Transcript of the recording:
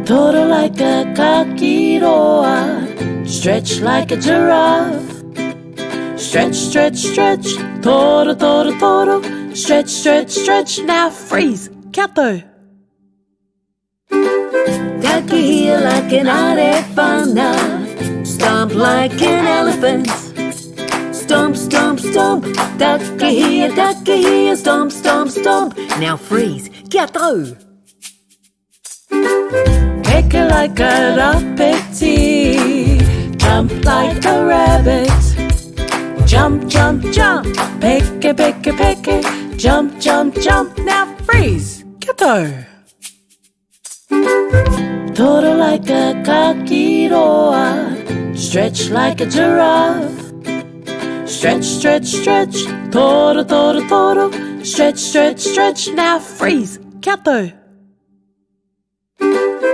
Toro like a Kakīroa, stretch like a giraffe. Stretch, stretch, stretch, Toro, Toro, Toro, stretch, stretch, stretch, now freeze, kia tau. Taku here like an arefana, stomp like an elephant. Stomp, stomp, stomp, Taku here, stomp, stomp, stomp, now freeze, kia tau. Peke like a rapeti, jump like a rabbit. Jump, jump, jump, peke, peke, peke, jump, jump, jump, now freeze, kia tau. Toro like a Kakīroa, stretch like a giraffe. Stretch, stretch, stretch, Toro, Toro, Toro, stretch, stretch, stretch, now freeze, kia tau.